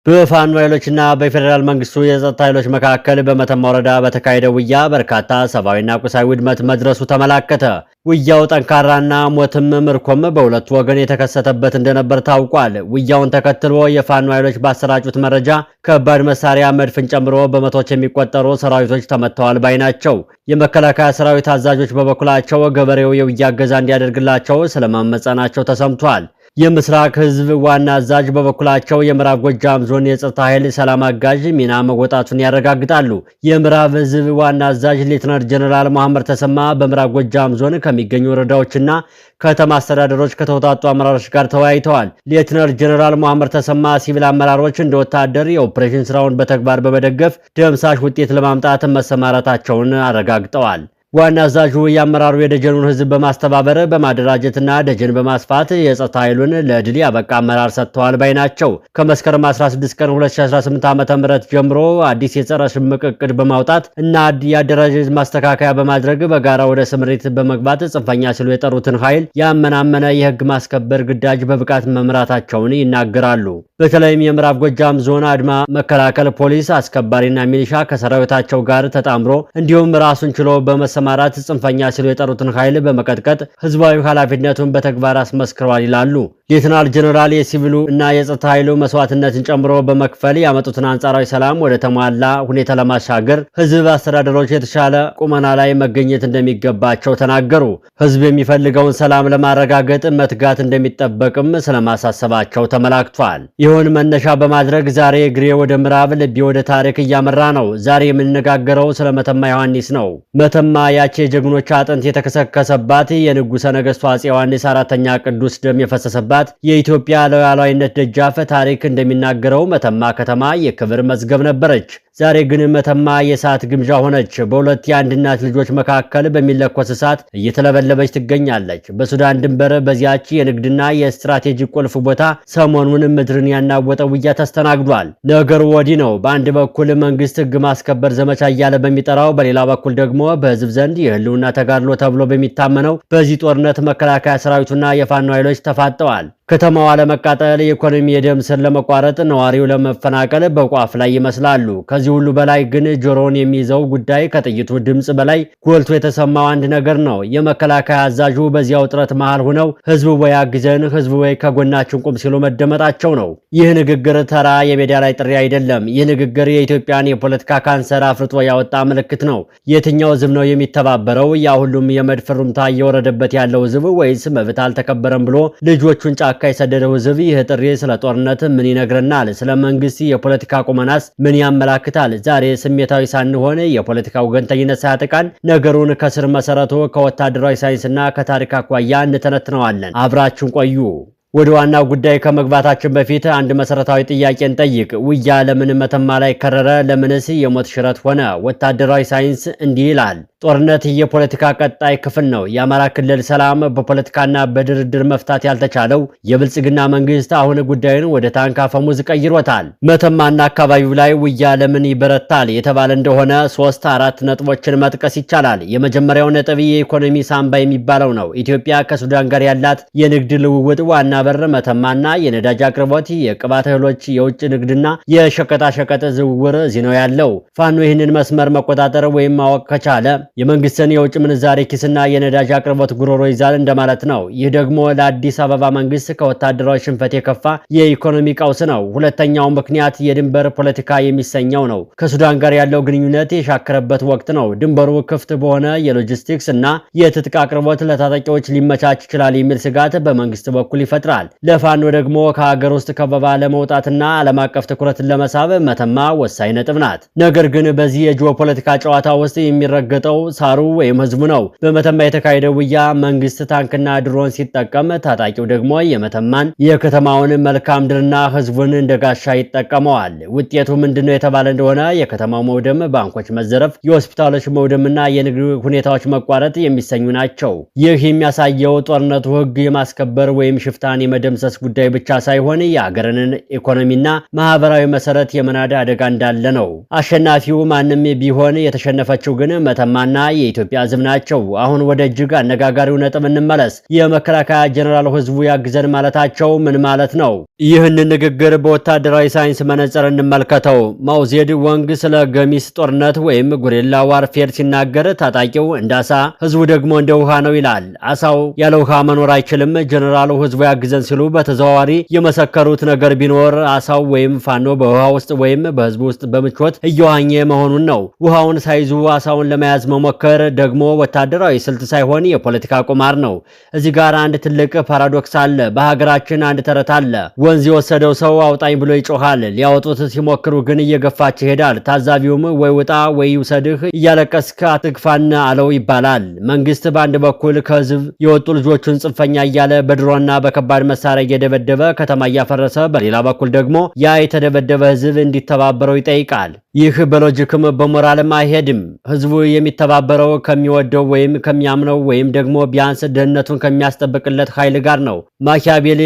በፋኖ ኃይሎችና በፌደራል መንግስቱ የጸጥታ ኃይሎች መካከል በመተማ ወረዳ በተካሄደው ውጊያ በርካታ ሰብአዊና ቁሳዊ ውድመት መድረሱ ተመላከተ። ውጊያው ጠንካራና ሞትም ምርኮም በሁለቱ ወገን የተከሰተበት እንደነበር ታውቋል። ውጊያውን ተከትሎ የፋኖ ኃይሎች ባሰራጩት መረጃ ከባድ መሳሪያ መድፍን ጨምሮ በመቶዎች የሚቆጠሩ ሰራዊቶች ተመተዋል ባይ ናቸው። የመከላከያ ሰራዊት አዛዦች በበኩላቸው ገበሬው የውጊያ እገዛ እንዲያደርግላቸው ስለማመጻናቸው ተሰምቷል። የምስራቅ ህዝብ ዋና አዛዥ በበኩላቸው የምዕራብ ጎጃም ዞን የጸጥታ ኃይል ሰላም አጋዥ ሚና መወጣቱን ያረጋግጣሉ። የምዕራብ ህዝብ ዋና አዛዥ ሌተናንት ጀነራል መሐመድ ተሰማ በምዕራብ ጎጃም ዞን ከሚገኙ ወረዳዎችና ከተማ አስተዳደሮች ከተውጣጡ አመራሮች ጋር ተወያይተዋል። ሌተናንት ጀነራል መሐመድ ተሰማ ሲቪል አመራሮች እንደ ወታደር የኦፕሬሽን ስራውን በተግባር በመደገፍ ደምሳሽ ውጤት ለማምጣት መሰማራታቸውን አረጋግጠዋል። ዋና አዛዡ የአመራሩ የደጀኑን ህዝብ በማስተባበር በማደራጀትና ደጀን በማስፋት የጸጥታ ኃይሉን ለድል ያበቃ አመራር ሰጥተዋል ባይ ናቸው። ከመስከረም 16 ቀን 2018 ዓ.ም ጀምሮ አዲስ የጸረ ሽምቅ ዕቅድ በማውጣት እና የአደረጃጀት ማስተካከያ በማድረግ በጋራ ወደ ስምሪት በመግባት ጽንፈኛ ሲሉ የጠሩትን ኃይል ያመናመነ የህግ ማስከበር ግዳጅ በብቃት መምራታቸውን ይናገራሉ። በተለይም የምዕራብ ጎጃም ዞን አድማ መከላከል ፖሊስ አስከባሪና ሚሊሻ ከሰራዊታቸው ጋር ተጣምሮ እንዲሁም ራሱን ችሎ ማራት ጽንፈኛ ሲሉ የጠሩትን ኃይል በመቀጥቀጥ ህዝባዊ ኃላፊነቱን በተግባር አስመስክሯል ይላሉ። ሌተናል ጀነራል የሲቪሉ እና የጸጥታ ኃይሉ መስዋዕትነትን ጨምሮ በመክፈል ያመጡትን አንጻራዊ ሰላም ወደ ተሟላ ሁኔታ ለማሻገር ህዝብ አስተዳደሮች የተሻለ ቁመና ላይ መገኘት እንደሚገባቸው ተናገሩ። ህዝብ የሚፈልገውን ሰላም ለማረጋገጥ መትጋት እንደሚጠበቅም ስለማሳሰባቸው ተመላክቷል። ይሁን መነሻ በማድረግ ዛሬ እግሬ ወደ ምዕራብ ልቤ ወደ ታሪክ እያመራ ነው። ዛሬ የምንነጋገረው ስለ መተማ ዮሐንስ ነው። መተማ ያቺ የጀግኖች አጥንት የተከሰከሰባት የንጉሠ ነገሥቱ አፄ ዮሐንስ አራተኛ ቅዱስ ደም የፈሰሰባት የኢትዮጵያ ሉዓላዊነት ደጃፍ ታሪክ እንደሚናገረው መተማ ከተማ የክብር መዝገብ ነበረች። ዛሬ ግን መተማ የእሳት ግምጃ ሆነች። በሁለት የአንድ እናት ልጆች መካከል በሚለኮስ እሳት እየተለበለበች ትገኛለች። በሱዳን ድንበር በዚያች የንግድና የስትራቴጂክ ቁልፍ ቦታ ሰሞኑን ምድርን ያናወጠ ውጊያ ተስተናግዷል። ነገሩ ወዲህ ነው። በአንድ በኩል መንግስት ህግ ማስከበር ዘመቻ እያለ በሚጠራው፣ በሌላ በኩል ደግሞ በህዝብ ዘንድ የህልውና ተጋድሎ ተብሎ በሚታመነው በዚህ ጦርነት መከላከያ ሰራዊቱና የፋኖ ኃይሎች ተፋጠዋል። ከተማዋ ለመቃጠል፣ የኢኮኖሚ የደም ስር ለመቋረጥ፣ ነዋሪው ለመፈናቀል በቋፍ ላይ ይመስላሉ። ከዚህ ሁሉ በላይ ግን ጆሮውን የሚይዘው ጉዳይ ከጥይቱ ድምፅ በላይ ጎልቶ የተሰማው አንድ ነገር ነው። የመከላከያ አዛዡ በዚያው ጥረት መሃል ሆነው ህዝቡ ወይ አግዘን፣ ህዝቡ ወይ ከጎናችን ቁም ሲሉ መደመጣቸው ነው። ይህ ንግግር ተራ የሜዳ ላይ ጥሪ አይደለም። ይህ ንግግር የኢትዮጵያን የፖለቲካ ካንሰር አፍርጦ ያወጣ ምልክት ነው። የትኛው ህዝብ ነው የሚተባበረው? ያ ሁሉም የመድፍ ሩምታ እየወረደበት ያለው ህዝብ ወይስ መብት አልተከበረም ብሎ ልጆቹን ጫካ የሰደደው ህዝብ? ይህ ጥሪ ስለ ጦርነት ምን ይነግረናል? ስለ መንግስት የፖለቲካ ቁመናስ ምን ያመላክታል? ዛሬ ስሜታዊ ሳንሆን የፖለቲካ ወገንተኝነት ሳያጠቃን ነገሩን ከስር መሰረቱ ከወታደራዊ ሳይንስና ከታሪክ አኳያ እንተነትነዋለን። አብራችሁን ቆዩ። ወደ ዋናው ጉዳይ ከመግባታችን በፊት አንድ መሰረታዊ ጥያቄን ጠይቅ። ውጊያ ለምን መተማ ላይ ከረረ? ለምንስ የሞት ሽረት ሆነ? ወታደራዊ ሳይንስ እንዲህ ይላል። ጦርነት የፖለቲካ ቀጣይ ክፍል ነው። የአማራ ክልል ሰላም በፖለቲካና በድርድር መፍታት ያልተቻለው የብልጽግና መንግስት አሁን ጉዳዩን ወደ ታንክ አፈሙዝ ቀይሮታል። መተማና አካባቢው ላይ ውጊያ ለምን ይበረታል የተባለ እንደሆነ 3-4 ነጥቦችን መጥቀስ ይቻላል። የመጀመሪያው ነጥብ የኢኮኖሚ ሳምባ የሚባለው ነው። ኢትዮጵያ ከሱዳን ጋር ያላት የንግድ ልውውጥ ዋና በር መተማና የነዳጅ አቅርቦት፣ የቅባት እህሎች፣ የውጭ ንግድና የሸቀጣሸቀጥ ዝውውር እዚህ ነው ያለው። ፋኖ ይህንን መስመር መቆጣጠር ወይም ማወቅ ከቻለ የመንግስትን የውጭ ምንዛሬ ኪስና የነዳጅ አቅርቦት ጉሮሮ ይዛል እንደማለት ነው። ይህ ደግሞ ለአዲስ አበባ መንግስት ከወታደራዊ ሽንፈት የከፋ የኢኮኖሚ ቀውስ ነው። ሁለተኛው ምክንያት የድንበር ፖለቲካ የሚሰኘው ነው። ከሱዳን ጋር ያለው ግንኙነት የሻከረበት ወቅት ነው። ድንበሩ ክፍት በሆነ የሎጂስቲክስ እና የትጥቅ አቅርቦት ለታጣቂዎች ሊመቻች ይችላል የሚል ስጋት በመንግስት በኩል ይፈጥራል። ለፋኖ ደግሞ ከሀገር ውስጥ ከበባ ለመውጣትና ዓለም አቀፍ ትኩረትን ለመሳብ መተማ ወሳኝ ነጥብ ናት። ነገር ግን በዚህ የጂኦፖለቲካ ጨዋታ ውስጥ የሚረገጠው ሳሩ ወይም ህዝቡ ነው። በመተማ የተካሄደው ውጊያ መንግስት ታንክና ድሮን ሲጠቀም፣ ታጣቂው ደግሞ የመተማን የከተማውን መልክዓ ምድርና ህዝቡን እንደጋሻ ይጠቀመዋል። ውጤቱ ምንድነው የተባለ እንደሆነ የከተማው መውደም፣ ባንኮች መዘረፍ፣ የሆስፒታሎች መውደምና የንግድ ሁኔታዎች መቋረጥ የሚሰኙ ናቸው። ይህ የሚያሳየው ጦርነቱ ህግ የማስከበር ወይም ሽፍታን የመደምሰስ ጉዳይ ብቻ ሳይሆን የሀገርን ኢኮኖሚና ማህበራዊ መሰረት የመናድ አደጋ እንዳለ ነው። አሸናፊው ማንም ቢሆን የተሸነፈችው ግን መተማና ኤርትራና የኢትዮጵያ ህዝብ ናቸው። አሁን ወደ እጅግ አነጋጋሪው ነጥብ እንመለስ። የመከላከያ ጀነራል ህዝቡ ያግዘን ማለታቸው ምን ማለት ነው? ይህንን ንግግር በወታደራዊ ሳይንስ መነጽር እንመልከተው። ማውዜድ ወንግ ስለ ገሚስ ጦርነት ወይም ጉሬላ ዋርፌር ሲናገር ታጣቂው እንዳሳ ህዝቡ ደግሞ እንደ ውሃ ነው ይላል። አሳው ያለ ውሃ መኖር አይችልም። ጀነራሉ ህዝቡ ያግዘን ሲሉ በተዘዋዋሪ የመሰከሩት ነገር ቢኖር አሳው ወይም ፋኖ በውሃ ውስጥ ወይም በህዝቡ ውስጥ በምቾት እየዋኘ መሆኑን ነው። ውሃውን ሳይዙ አሳውን ለመያዝ መሞከር ደግሞ ወታደራዊ ስልት ሳይሆን የፖለቲካ ቁማር ነው። እዚህ ጋር አንድ ትልቅ ፓራዶክስ አለ። በሀገራችን አንድ ተረት አለ። ወንዝ የወሰደው ሰው አውጣኝ ብሎ ይጮሃል። ሊያወጡት ሲሞክሩ ግን እየገፋች ይሄዳል። ታዛቢውም ወይ ውጣ ወይ ይውሰድህ እያለቀስክ አትግፋን አለው ይባላል። መንግስት በአንድ በኩል ከህዝብ የወጡ ልጆቹን ጽንፈኛ እያለ በድሮና በከባድ መሳሪያ እየደበደበ ከተማ እያፈረሰ፣ በሌላ በኩል ደግሞ ያ የተደበደበ ህዝብ እንዲተባበረው ይጠይቃል። ይህ በሎጂክም በሞራልም አይሄድም። ህዝቡ የሚተባበረው ከሚወደው ወይም ከሚያምነው ወይም ደግሞ ቢያንስ ደህንነቱን ከሚያስጠብቅለት ኃይል ጋር ነው። ማኪያቬሊ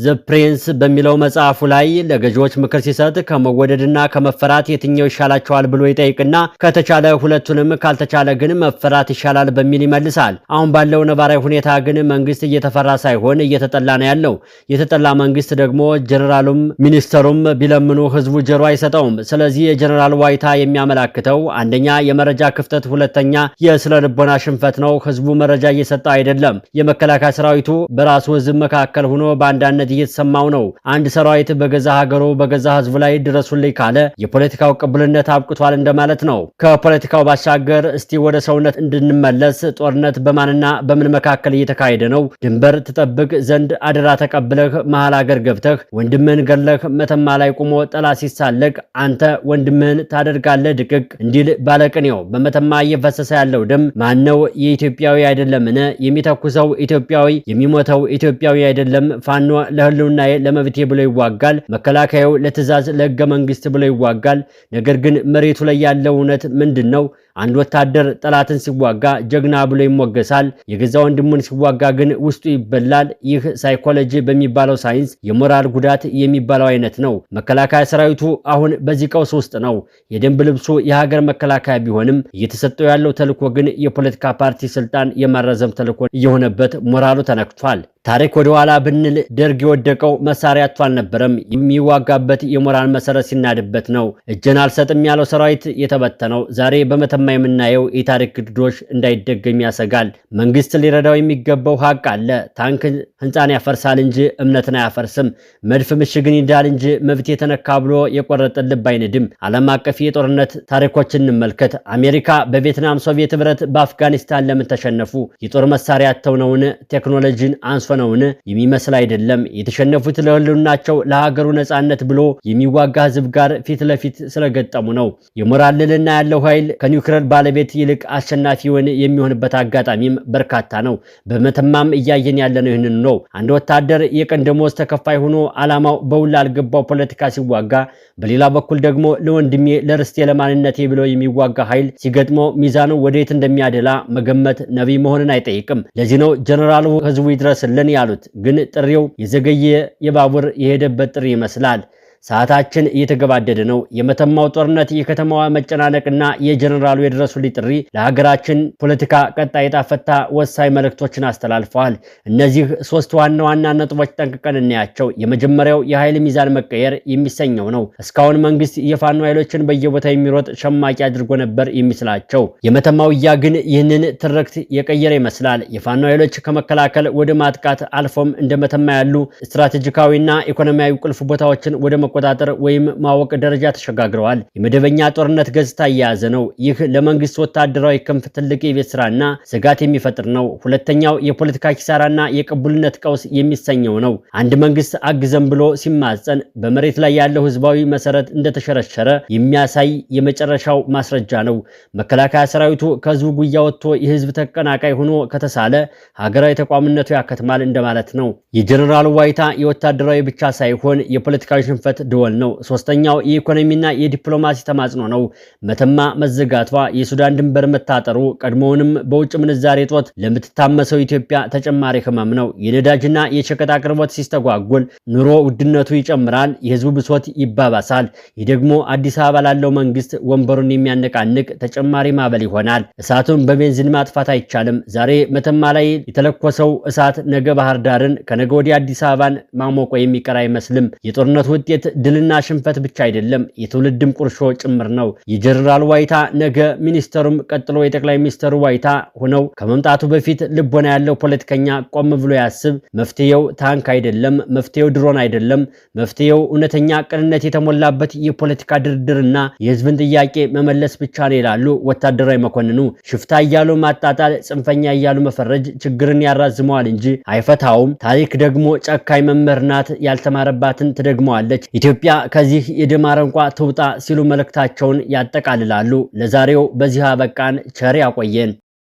ዘ ፕሪንስ በሚለው መጽሐፉ ላይ ለገዢዎች ምክር ሲሰጥ ከመወደድና ከመፈራት የትኛው ይሻላቸዋል ብሎ ይጠይቅና ከተቻለ ሁለቱንም ካልተቻለ ግን መፈራት ይሻላል በሚል ይመልሳል። አሁን ባለው ነባራዊ ሁኔታ ግን መንግስት እየተፈራ ሳይሆን እየተጠላ ነው ያለው። የተጠላ መንግስት ደግሞ ጀነራሉም ሚኒስተሩም ቢለምኑ ህዝቡ ጆሮ አይሰጠውም። ስለዚህ የጀነራል ዋይታ የሚያመላክተው አንደኛ የመረጃ ክፍተት፣ ሁለተኛ የስነ ልቦና ሽንፈት ነው። ህዝቡ መረጃ እየሰጠ አይደለም። የመከላከያ ሰራዊቱ በራሱ ህዝብ መካከል ሆኖ በአንዳነት እየተሰማው ነው። አንድ ሰራዊት በገዛ ሀገሩ በገዛ ህዝቡ ላይ ድረሱልኝ ካለ የፖለቲካው ቅቡልነት አብቅቷል እንደማለት ነው። ከፖለቲካው ባሻገር እስቲ ወደ ሰውነት እንድንመለስ ጦርነት በማንና በምን መካከል እየተካሄደ ነው? ድንበር ትጠብቅ ዘንድ አደራ ተቀብለህ መሃል ሀገር ገብተህ ወንድምህን ገለህ መተማ ላይ ቆሞ ጠላት ሲሳለቅ አንተ ወንድምህን ታደርጋለህ ድቅቅ እንዲል ባለቅኔው። በመተማ እየፈሰሰ ያለው ደም ማነው? የኢትዮጵያዊ አይደለምን? የሚተኩሰው ኢትዮጵያዊ፣ የሚሞተው ኢትዮጵያዊ አይደለም? ፋኖ ለህልውናዬ ለመብቴ ብሎ ይዋጋል። መከላከያው ለትዕዛዝ ለህገ መንግስት ብሎ ይዋጋል። ነገር ግን መሬቱ ላይ ያለው እውነት ምንድን ነው? አንድ ወታደር ጠላትን ሲዋጋ ጀግና ብሎ ይሞገሳል። የገዛ ወንድሙን ሲዋጋ ግን ውስጡ ይበላል። ይህ ሳይኮሎጂ በሚባለው ሳይንስ የሞራል ጉዳት የሚባለው አይነት ነው። መከላከያ ሰራዊቱ አሁን በዚህ ቀውስ ውስጥ ነው። የደንብ ልብሱ የሀገር መከላከያ ቢሆንም እየተሰጠው ያለው ተልዕኮ ግን የፖለቲካ ፓርቲ ስልጣን የማራዘም ተልዕኮ እየሆነበት ሞራሉ ተነክቷል። ታሪክ ወደ ኋላ ብንል ደርግ የወደቀው መሳሪያ አጥቶ አልነበረም። የሚዋጋበት የሞራል መሰረት ሲናድበት ነው። እጄን አልሰጥም ያለው ሰራዊት የተበተነው። ዛሬ በመተማ የምናየው የታሪክ ግድዶች እንዳይደገም ያሰጋል። መንግስት ሊረዳው የሚገባው ሀቅ አለ። ታንክ ህንፃን ያፈርሳል እንጂ እምነትን አያፈርስም። መድፍ ምሽግን ይዳል እንጂ መብት የተነካ ብሎ የቆረጠ ልብ አይንድም። ዓለም አቀፍ የጦርነት ታሪኮችን እንመልከት። አሜሪካ በቪየትናም፣ ሶቪየት ህብረት በአፍጋኒስታን ለምን ተሸነፉ? የጦር መሳሪያ አጥተው ነውን? ቴክኖሎጂን አንሶ ነውን? የሚመስል አይደለም። የተሸነፉት ለህልውናቸው ለሀገሩ ነጻነት ብሎ የሚዋጋ ህዝብ ጋር ፊት ለፊት ስለገጠሙ ነው። የሞራል ልዕልና ያለው ኃይል ከኒውክሌር ባለቤት ይልቅ አሸናፊውን የሚሆንበት አጋጣሚም በርካታ ነው። በመተማም እያየን ያለነው ይህንን ነው። አንድ ወታደር የቀን ደሞዝ ተከፋይ ሆኖ ዓላማው በውል አልገባው ፖለቲካ ሲዋጋ፣ በሌላ በኩል ደግሞ ለወንድሜ ለርስቴ ለማንነቴ ብሎ የሚዋጋ ኃይል ሲገጥመው ሚዛኑ ወዴት እንደሚያደላ መገመት ነቢይ መሆንን አይጠይቅም። ለዚህ ነው ጀነራሉ ህዝቡ ይድረስልን ያሉት። ግን ጥሪው የዘገየ የባቡር የሄደበት ጥሪ ይመስላል። ሰዓታችን እየተገባደደ ነው። የመተማው ጦርነት፣ የከተማዋ መጨናነቅና የጀነራሉ የድረሱልኝ ጥሪ ለሀገራችን ፖለቲካ ቀጣይ ዕጣ ፈንታ ወሳኝ መልእክቶችን አስተላልፈዋል። እነዚህ ሶስት ዋና ዋና ነጥቦች ጠንቅቀን እናያቸው። የመጀመሪያው የኃይል ሚዛን መቀየር የሚሰኘው ነው። እስካሁን መንግስት የፋኖ ኃይሎችን በየቦታ የሚሮጥ ሸማቂ አድርጎ ነበር የሚስላቸው። የመተማው ውጊያ ግን ይህንን ትርክት የቀየረ ይመስላል። የፋኖ ኃይሎች ከመከላከል ወደ ማጥቃት አልፎም እንደ መተማ ያሉ ስትራቴጂካዊና ኢኮኖሚያዊ ቁልፍ ቦታዎችን ወደ መቆጣጠር ወይም ማወቅ ደረጃ ተሸጋግረዋል። የመደበኛ ጦርነት ገጽታ እየያዘ ነው። ይህ ለመንግስት ወታደራዊ ክንፍ ትልቅ የቤት ስራና ስጋት የሚፈጥር ነው። ሁለተኛው የፖለቲካ ኪሳራና የቅቡልነት ቀውስ የሚሰኘው ነው። አንድ መንግስት አግዘም ብሎ ሲማጸን በመሬት ላይ ያለው ህዝባዊ መሰረት እንደተሸረሸረ የሚያሳይ የመጨረሻው ማስረጃ ነው። መከላከያ ሰራዊቱ ከህዝቡ ጉያ ወጥቶ የህዝብ ተቀናቃይ ሆኖ ከተሳለ ሀገራዊ ተቋምነቱ ያከትማል እንደማለት ነው። የጀነራል ዋይታ የወታደራዊ ብቻ ሳይሆን የፖለቲካዊ ሽንፈት የጩኸት ደወል ነው። ሶስተኛው የኢኮኖሚና የዲፕሎማሲ ተማጽኖ ነው። መተማ መዘጋቷ፣ የሱዳን ድንበር መታጠሩ ቀድሞውንም በውጭ ምንዛሬ ጦት ለምትታመሰው ኢትዮጵያ ተጨማሪ ህመም ነው። የነዳጅና የሸቀጥ አቅርቦት ሲስተጓጎል ኑሮ ውድነቱ ይጨምራል፣ የህዝቡ ብሶት ይባባሳል። ይህ ደግሞ አዲስ አበባ ላለው መንግስት ወንበሩን የሚያነቃንቅ ተጨማሪ ማዕበል ይሆናል። እሳቱን በቤንዚን ማጥፋት አይቻልም። ዛሬ መተማ ላይ የተለኮሰው እሳት ነገ ባህር ዳርን ከነገ ወዲያ አዲስ አበባን ማሞቆ የሚቀር አይመስልም። የጦርነቱ ውጤት ድልና ሽንፈት ብቻ አይደለም፣ የትውልድም ቁርሾ ጭምር ነው። የጀነራል ዋይታ ነገ ሚኒስተሩም ቀጥሎ የጠቅላይ ሚኒስተሩ ዋይታ ሆነው ከመምጣቱ በፊት ልቦና ያለው ፖለቲከኛ ቆም ብሎ ያስብ። መፍትሄው ታንክ አይደለም፣ መፍትሄው ድሮን አይደለም። መፍትሄው እውነተኛ ቅንነት የተሞላበት የፖለቲካ ድርድርና የህዝብን ጥያቄ መመለስ ብቻ ነው ይላሉ ወታደራዊ መኮንኑ። ሽፍታ እያሉ ማጣጣል፣ ጽንፈኛ እያሉ መፈረጅ ችግርን ያራዝመዋል እንጂ አይፈታውም። ታሪክ ደግሞ ጨካኝ መምህር ናት፣ ያልተማረባትን ትደግመዋለች። ኢትዮጵያ ከዚህ የደም አረንቋ ትውጣ ሲሉ መልእክታቸውን ያጠቃልላሉ። ለዛሬው በዚህ አበቃን። ቸር ያቆየን።